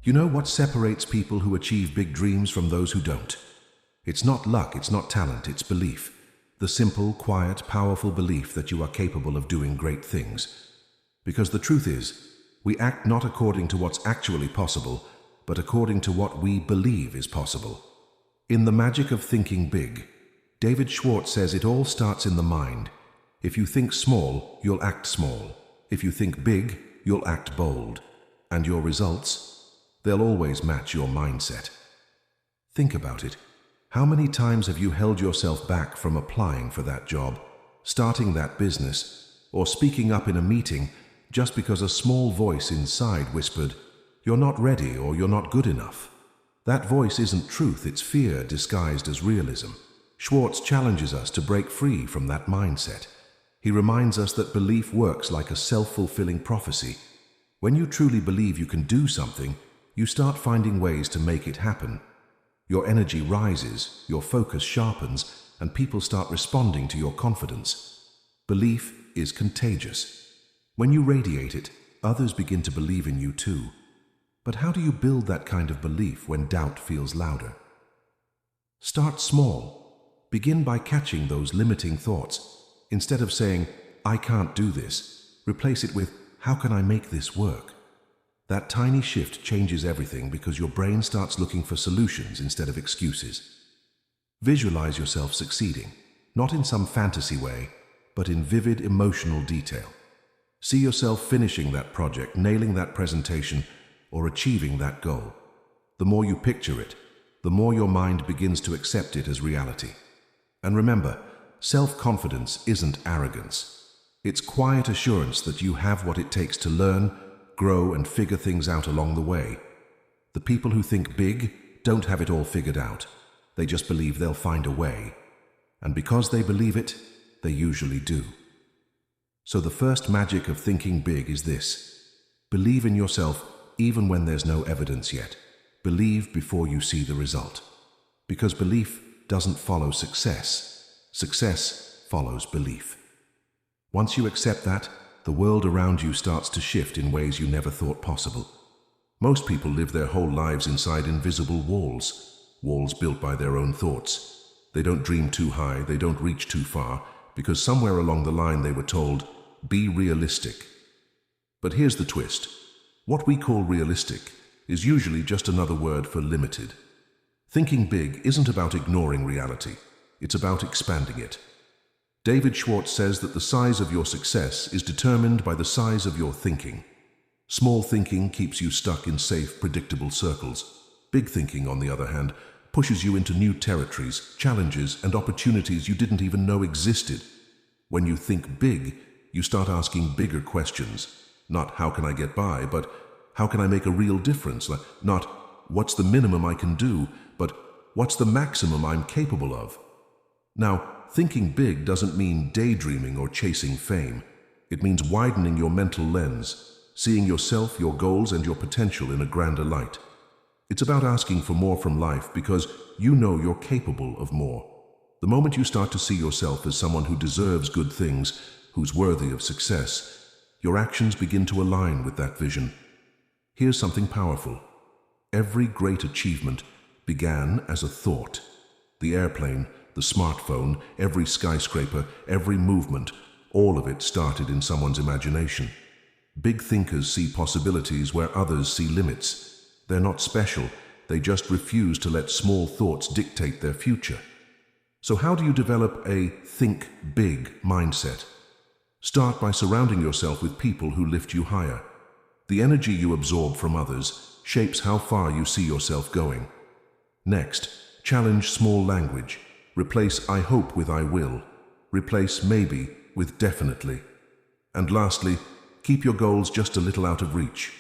You know what separates people who achieve big dreams from those who don't? It's not luck, it's not talent, it's belief. The simple, quiet, powerful belief that you are capable of doing great things. Because the truth is, we act not according to what's actually possible, but according to what we believe is possible. In The Magic of Thinking Big, David Schwartz says it all starts in the mind. If you think small, you'll act small. If you think big, you'll act bold. And your results? They'll always match your mindset. Think about it. How many times have you held yourself back from applying for that job, starting that business, or speaking up in a meeting just because a small voice inside whispered, "You're not ready," or "You're not good enough"? That voice isn't truth, it's fear disguised as realism. Schwartz challenges us to break free from that mindset. He reminds us that belief works like a self-fulfilling prophecy. When you truly believe you can do something, you start finding ways to make it happen. Your energy rises, your focus sharpens, and people start responding to your confidence. Belief is contagious. When you radiate it, others begin to believe in you too. But how do you build that kind of belief when doubt feels louder? Start small. Begin by catching those limiting thoughts. Instead of saying, "I can't do this," replace it with, "How can I make this work?" That tiny shift changes everything because your brain starts looking for solutions instead of excuses. Visualize yourself succeeding, not in some fantasy way, but in vivid emotional detail. See yourself finishing that project, nailing that presentation, or achieving that goal. The more you picture it, the more your mind begins to accept it as reality. And remember, self-confidence isn't arrogance. It's quiet assurance that you have what it takes to learn, grow, and figure things out along the way. The people who think big don't have it all figured out. They just believe they'll find a way. And because they believe it, they usually do. So the first magic of thinking big is this: believe in yourself even when there's no evidence yet. Believe before you see the result. Because belief doesn't follow success. Success follows belief. Once you accept that, the world around you starts to shift in ways you never thought possible. Most people live their whole lives inside invisible walls built by their own thoughts. They don't dream too high, they don't reach too far, because somewhere along the line they were told, "Be realistic." But here's the twist. What we call realistic is usually just another word for limited. Thinking big isn't about ignoring reality, it's about expanding it. David Schwartz says that the size of your success is determined by the size of your thinking. Small thinking keeps you stuck in safe, predictable circles. Big thinking, on the other hand, pushes you into new territories, challenges, and opportunities you didn't even know existed. When you think big, you start asking bigger questions. Not "how can I get by," but "how can I make a real difference?" Not "what's the minimum I can do," but "what's the maximum I'm capable of?" Now, thinking big doesn't mean daydreaming or chasing fame. It means widening your mental lens, seeing yourself, your goals, and your potential in a grander light. It's about asking for more from life because you know you're capable of more. The moment you start to see yourself as someone who deserves good things, who's worthy of success, your actions begin to align with that vision. Here's something powerful. Every great achievement began as a thought. The airplane, the smartphone, every skyscraper, every movement, all of it started in someone's imagination. Big thinkers see possibilities where others see limits. They're not special, they just refuse to let small thoughts dictate their future. So how do you develop a think big mindset? Start by surrounding yourself with people who lift you higher. The energy you absorb from others shapes how far you see yourself going. Next, challenge small language. Replace "I hope" with "I will." Replace "maybe" with "definitely." And lastly, keep your goals just a little out of reach.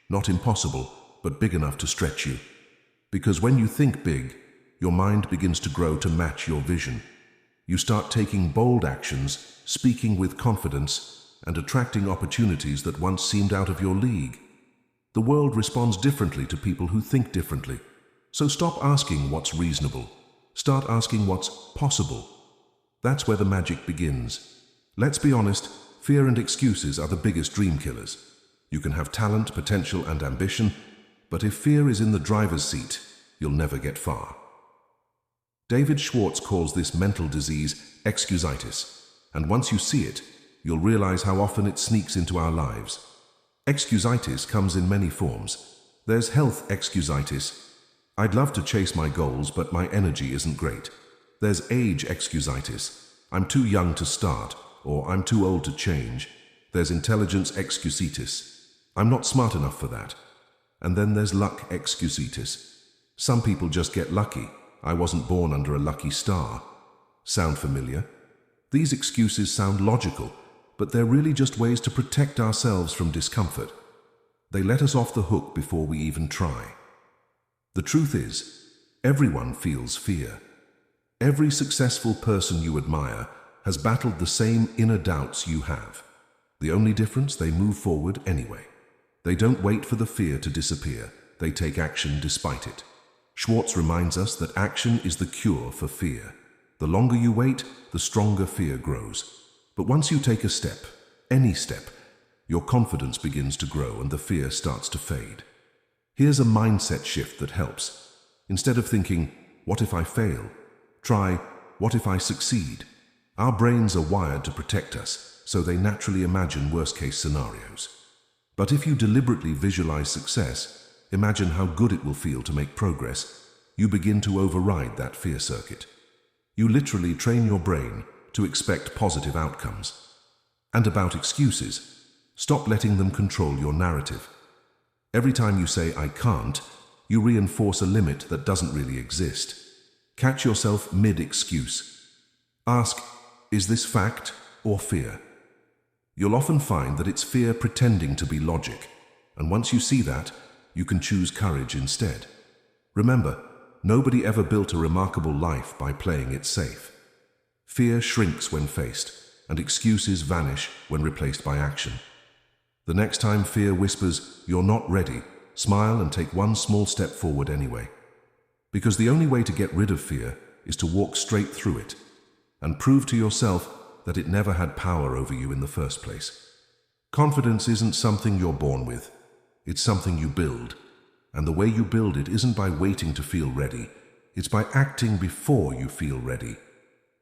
Not impossible, but big enough to stretch you. Because when you think big, your mind begins to grow to match your vision. You start taking bold actions, speaking with confidence, and attracting opportunities that once seemed out of your league. The world responds differently to people who think differently. So stop asking what's reasonable. Start asking what's possible. That's where the magic begins. Let's be honest, fear and excuses are the biggest dream killers. You can have talent, potential, and ambition, But if fear is in the driver's seat, you'll never get far. David Schwartz calls this mental disease Excusitis, and once you see it, you'll realize how often it sneaks into our lives. Excusitis comes in many forms. There's health excusitis. I'd love to chase my goals, but my energy isn't great. There's age excusitis. I'm too young to start, or I'm too old to change. There's intelligence excusitis. I'm not smart enough for that. And then there's luck excusitis. Some people just get lucky. I wasn't born under a lucky star. Sound familiar? These excuses sound logical, but they're really just ways to protect ourselves from discomfort. They let us off the hook before we even try. The truth is, everyone feels fear. Every successful person you admire has battled the same inner doubts you have. The only difference, they move forward anyway. They don't wait for the fear to disappear. They take action despite it. Schwartz reminds us that action is the cure for fear. The longer you wait, the stronger fear grows. But once you take a step, any step, your confidence begins to grow and the fear starts to fade. Here's a mindset shift that helps. Instead of thinking, "What if I fail?" try, "What if I succeed?" Our brains are wired to protect us, so they naturally imagine worst-case scenarios. But if you deliberately visualize success, imagine how good it will feel to make progress, you begin to override that fear circuit. You literally train your brain to expect positive outcomes. And about excuses, stop letting them control your narrative. Every time you say, "I can't," you reinforce a limit that doesn't really exist. Catch yourself mid-excuse. Ask, is this fact or fear? You'll often find that it's fear pretending to be logic, and once you see that, you can choose courage instead. Remember, nobody ever built a remarkable life by playing it safe. Fear shrinks when faced, and excuses vanish when replaced by action. The next time fear whispers, "You're not ready," smile and take one small step forward anyway. Because the only way to get rid of fear is to walk straight through it and prove to yourself that it never had power over you in the first place. Confidence isn't something you're born with. It's something you build. And the way you build it isn't by waiting to feel ready. It's by acting before you feel ready.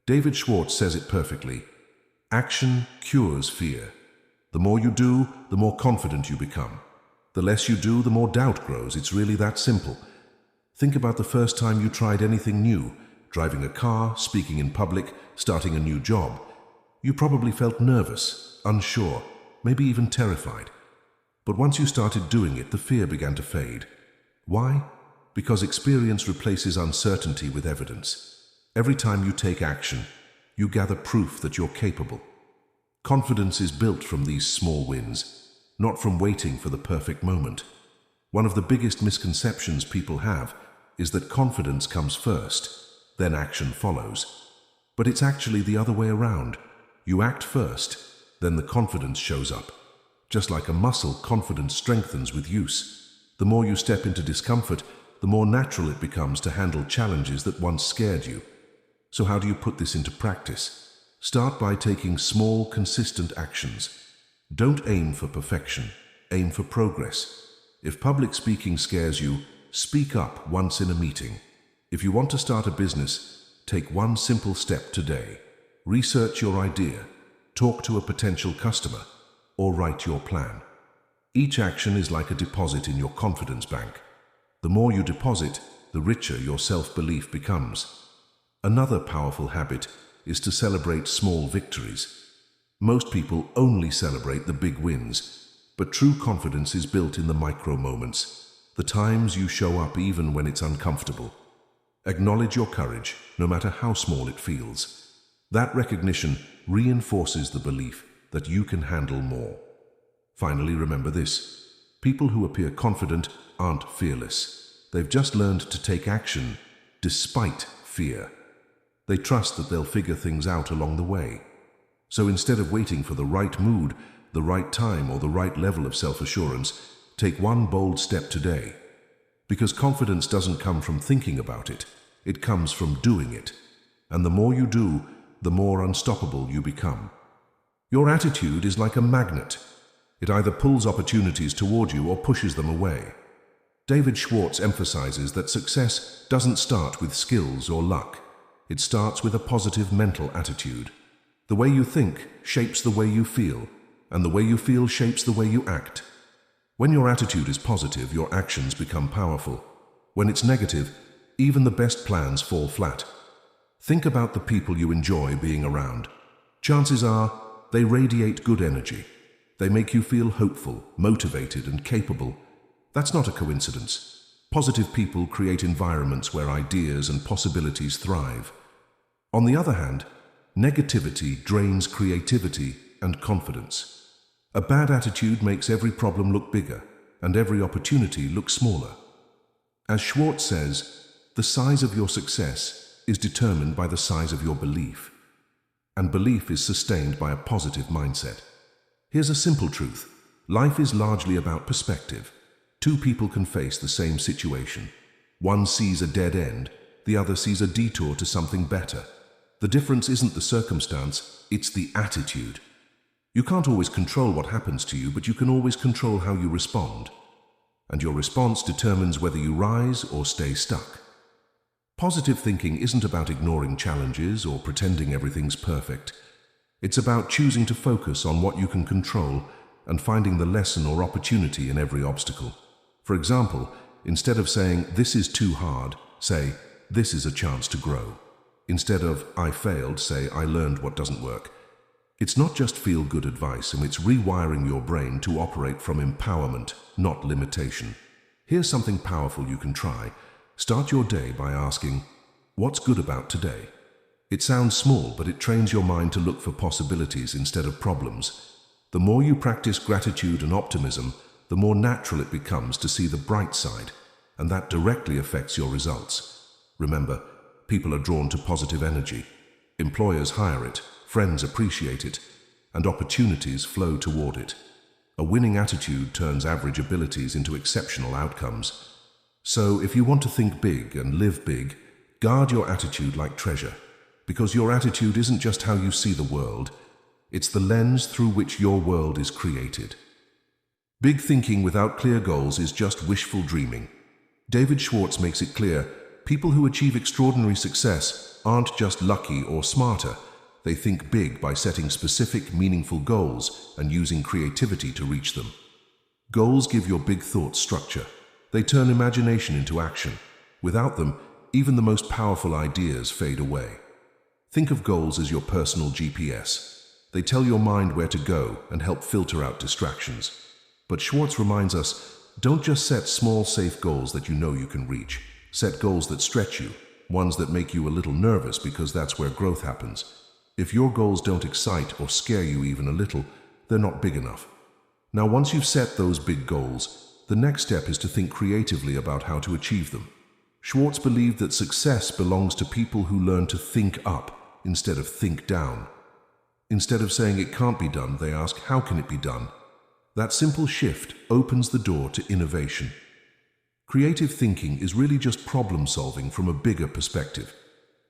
David Schwartz says it perfectly. Action cures fear. The more you do, the more confident you become. The less you do, the more doubt grows. It's really that simple. Think about the first time you tried anything new, driving a car, speaking in public, starting a new job. You probably felt nervous, unsure, maybe even terrified. But once you started doing it, the fear began to fade. Why? Because experience replaces uncertainty with evidence. Every time you take action, you gather proof that you're capable. Confidence is built from these small wins, not from waiting for the perfect moment. One of the biggest misconceptions people have is that confidence comes first, then action follows. But it's actually the other way around. You act first, then the confidence shows up. Just like a muscle, confidence strengthens with use. The more you step into discomfort, the more natural it becomes to handle challenges that once scared you. So how do you put this into practice? Start by taking small, consistent actions. Don't aim for perfection, aim for progress. If public speaking scares you, speak up once in a meeting. If you want to start a business, take one simple step today. Research your idea, talk to a potential customer, or write your plan. Each action is like a deposit in your confidence bank. The more you deposit, the richer your self-belief becomes. Another powerful habit is to celebrate small victories. Most people only celebrate the big wins, but true confidence is built in the micro moments, the times you show up even when it's uncomfortable. Acknowledge your courage, no matter how small it feels. That recognition reinforces the belief that you can handle more. Finally, remember this. People who appear confident aren't fearless. They've just learned to take action despite fear. They trust that they'll figure things out along the way. So instead of waiting for the right mood, the right time, or the right level of self-assurance, take one bold step today. Because confidence doesn't come from thinking about it. It comes from doing it. And the more you do, the more unstoppable you become. Your attitude is like a magnet. It either pulls opportunities toward you or pushes them away. David Schwartz emphasizes that success doesn't start with skills or luck. It starts with a positive mental attitude. The way you think shapes the way you feel, and the way you feel shapes the way you act. When your attitude is positive, your actions become powerful. When it's negative, even the best plans fall flat. Think about the people you enjoy being around. Chances are, they radiate good energy. They make you feel hopeful, motivated, and capable. That's not a coincidence. Positive people create environments where ideas and possibilities thrive. On the other hand, negativity drains creativity and confidence. A bad attitude makes every problem look bigger and every opportunity look smaller. As Schwartz says, the size of your success is determined by the size of your belief, and belief is sustained by a positive mindset. Here's a simple truth. Life is largely about perspective. Two people can face the same situation. One sees a dead end, the other sees a detour to something better. The difference isn't the circumstance, it's the attitude. You can't always control what happens to you, but you can always control how you respond. And your response determines whether you rise or stay stuck. Positive thinking isn't about ignoring challenges or pretending everything's perfect. It's about choosing to focus on what you can control and finding the lesson or opportunity in every obstacle. For example, instead of saying, "This is too hard," say, "This is a chance to grow." Instead of, "I failed," say, "I learned what doesn't work." It's not just feel-good advice, and it's rewiring your brain to operate from empowerment, not limitation. Here's something powerful you can try. Start your day by asking, "What's good about today?" It sounds small, but it trains your mind to look for possibilities instead of problems. The more you practice gratitude and optimism, the more natural it becomes to see the bright side, and that directly affects your results. Remember, people are drawn to positive energy. Employers hire it, friends appreciate it, and opportunities flow toward it. A winning attitude turns average abilities into exceptional outcomes. So, if you want to think big and live big, guard your attitude like treasure. Because your attitude isn't just how you see the world, it's the lens through which your world is created. Big thinking without clear goals is just wishful dreaming. David Schwartz makes it clear, people who achieve extraordinary success aren't just lucky or smarter. They think big by setting specific, meaningful goals and using creativity to reach them. Goals give your big thoughts structure. They turn imagination into action. Without them, even the most powerful ideas fade away. Think of goals as your personal GPS. They tell your mind where to go and help filter out distractions. But Schwartz reminds us, don't just set small, safe goals that you know you can reach. Set goals that stretch you, ones that make you a little nervous because that's where growth happens. If your goals don't excite or scare you even a little, they're not big enough. Now, once you've set those big goals, the next step is to think creatively about how to achieve them. Schwartz believed that success belongs to people who learn to think up instead of think down. Instead of saying it can't be done, they ask, how can it be done? That simple shift opens the door to innovation. Creative thinking is really just problem solving from a bigger perspective.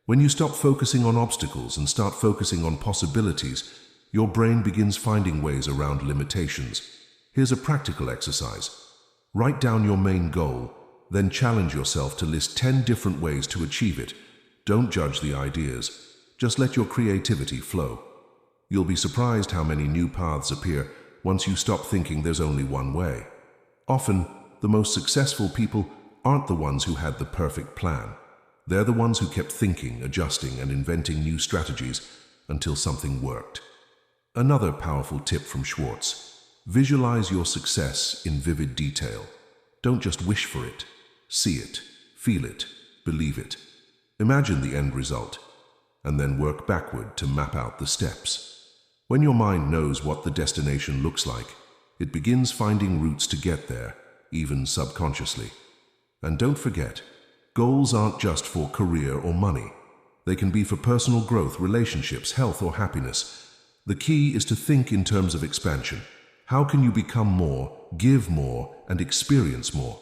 When you stop focusing on obstacles and start focusing on possibilities, your brain begins finding ways around limitations. Here's a practical exercise. Write down your main goal, then challenge yourself to list 10 different ways to achieve it. Don't judge the ideas. Just let your creativity flow. You'll be surprised how many new paths appear once you stop thinking there's only one way. Often, the most successful people aren't the ones who had the perfect plan. They're the ones who kept thinking, adjusting, and inventing new strategies until something worked. Another powerful tip from Schwartz: visualize your success in vivid detail. Don't just wish for it. See it, feel it, believe it. Imagine the end result, and then work backward to map out the steps. When your mind knows what the destination looks like, it begins finding routes to get there, even subconsciously. And don't forget, goals aren't just for career or money. They can be for personal growth, relationships, health, or happiness. The key is to think in terms of expansion. How can you become more, give more, and experience more?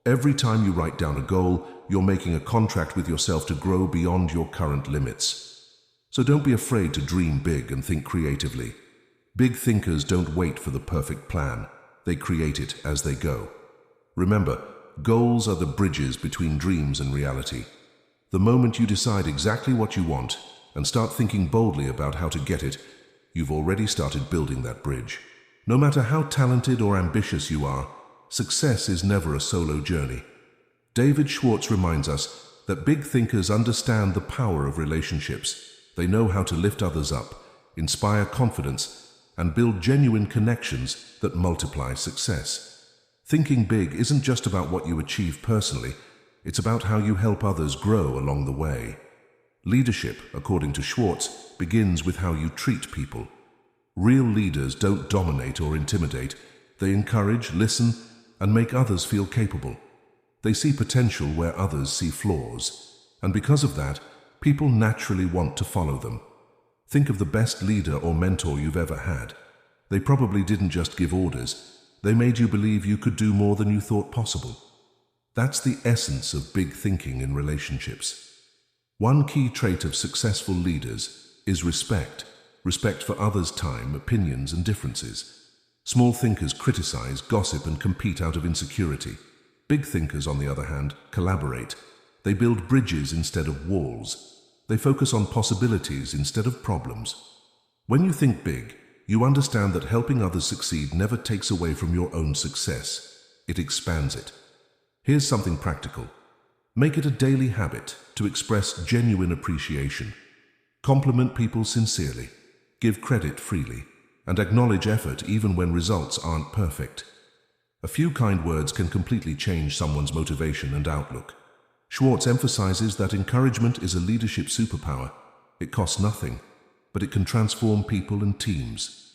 Every time you write down a goal, you're making a contract with yourself to grow beyond your current limits. So don't be afraid to dream big and think creatively. Big thinkers don't wait for the perfect plan. They create it as they go. Remember, goals are the bridges between dreams and reality. The moment you decide exactly what you want and start thinking boldly about how to get it, you've already started building that bridge. No matter how talented or ambitious you are, success is never a solo journey. David Schwartz reminds us that big thinkers understand the power of relationships. They know how to lift others up, inspire confidence, and build genuine connections that multiply success. Thinking big isn't just about what you achieve personally, it's about how you help others grow along the way. Leadership, according to Schwartz, begins with how you treat people. Real leaders don't dominate or intimidate. They encourage, listen, and make others feel capable. They see potential where others see flaws. And because of that, people naturally want to follow them. Think of the best leader or mentor you've ever had. They probably didn't just give orders. They made you believe you could do more than you thought possible. That's the essence of big thinking in relationships. One key trait of successful leaders is respect. Respect for others' time, opinions, and differences. Small thinkers criticize, gossip, and compete out of insecurity. Big thinkers, on the other hand, collaborate. They build bridges instead of walls. They focus on possibilities instead of problems. When you think big, you understand that helping others succeed never takes away from your own success. It expands it. Here's something practical. Make it a daily habit to express genuine appreciation. Compliment people sincerely. Give credit freely. And acknowledge effort even when results aren't perfect. A few kind words can completely change someone's motivation and outlook. Schwartz emphasizes that encouragement is a leadership superpower. It costs nothing, but it can transform people and teams.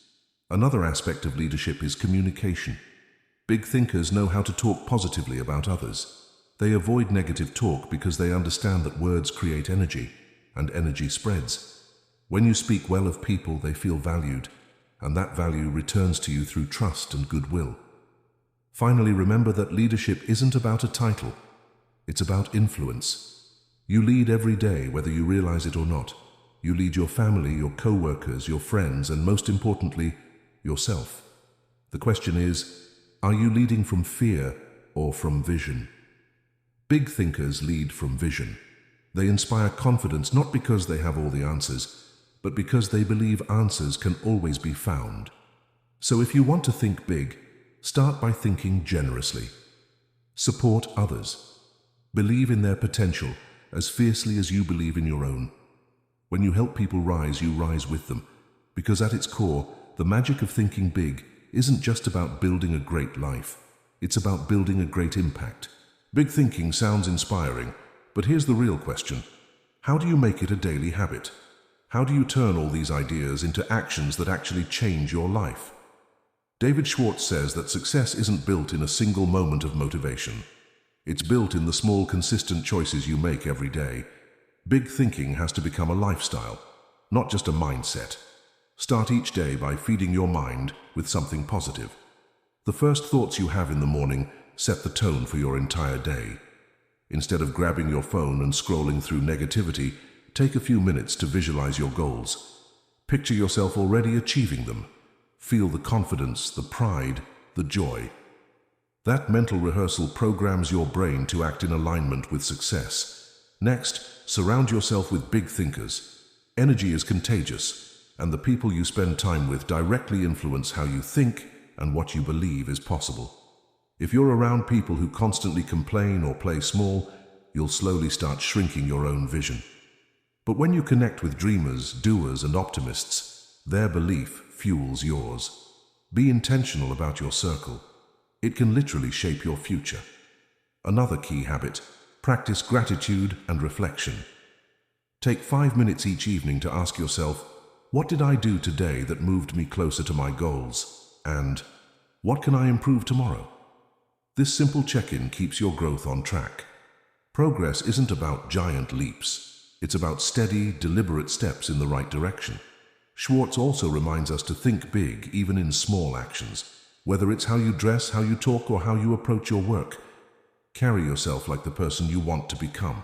Another aspect of leadership is communication. Big thinkers know how to talk positively about others. They avoid negative talk because they understand that words create energy, and energy spreads. When you speak well of people, they feel valued, and that value returns to you through trust and goodwill. Finally, remember that leadership isn't about a title. It's about influence. You lead every day, whether you realize it or not. You lead your family, your co-workers, your friends, and most importantly, yourself. The question is, are you leading from fear or from vision? Big thinkers lead from vision. They inspire confidence not because they have all the answers, but because they believe answers can always be found. So if you want to think big, start by thinking generously. Support others. Believe in their potential as fiercely as you believe in your own. When you help people rise, you rise with them, because at its core, the magic of thinking big isn't just about building a great life. It's about building a great impact. Big thinking sounds inspiring, but here's the real question. How do you make it a daily habit? How do you turn all these ideas into actions that actually change your life? David Schwartz says that success isn't built in a single moment of motivation. It's built in the small, consistent choices you make every day. Big thinking has to become a lifestyle, not just a mindset. Start each day by feeding your mind with something positive. The first thoughts you have in the morning set the tone for your entire day. Instead of grabbing your phone and scrolling through negativity, take a few minutes to visualize your goals. Picture yourself already achieving them. Feel the confidence, the pride, the joy. That mental rehearsal programs your brain to act in alignment with success. Next, surround yourself with big thinkers. Energy is contagious, and the people you spend time with directly influence how you think and what you believe is possible. If you're around people who constantly complain or play small, you'll slowly start shrinking your own vision. But when you connect with dreamers, doers, and optimists, their belief fuels yours. Be intentional about your circle. It can literally shape your future. Another key habit: practice gratitude and reflection. Take 5 minutes each evening to ask yourself, what did I do today that moved me closer to my goals? And what can I improve tomorrow? This simple check-in keeps your growth on track. Progress isn't about giant leaps. It's about steady, deliberate steps in the right direction. Schwartz also reminds us to think big even in small actions. Whether it's how you dress, how you talk, or how you approach your work, carry yourself like the person you want to become.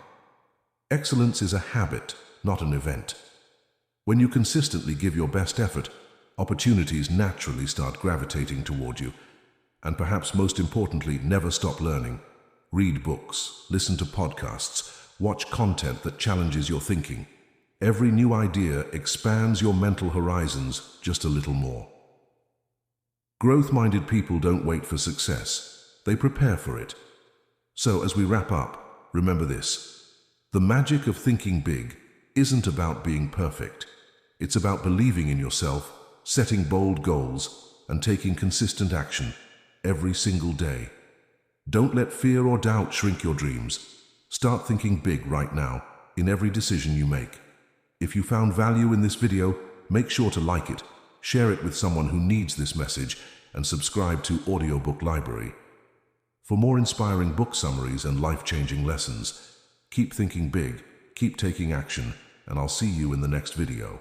Excellence is a habit, not an event. When you consistently give your best effort, opportunities naturally start gravitating toward you. And perhaps most importantly, never stop learning. Read books, listen to podcasts, watch content that challenges your thinking. Every new idea expands your mental horizons just a little more. Growth-minded people don't wait for success. They prepare for it. So as we wrap up, remember this. The magic of thinking big isn't about being perfect. It's about believing in yourself, setting bold goals, and taking consistent action every single day. Don't let fear or doubt shrink your dreams. Start thinking big right now in every decision you make. If you found value in this video, make sure to like it, share it with someone who needs this message, and subscribe to Audiobook Library. For more inspiring book summaries and life-changing lessons, keep thinking big, keep taking action, and I'll see you in the next video.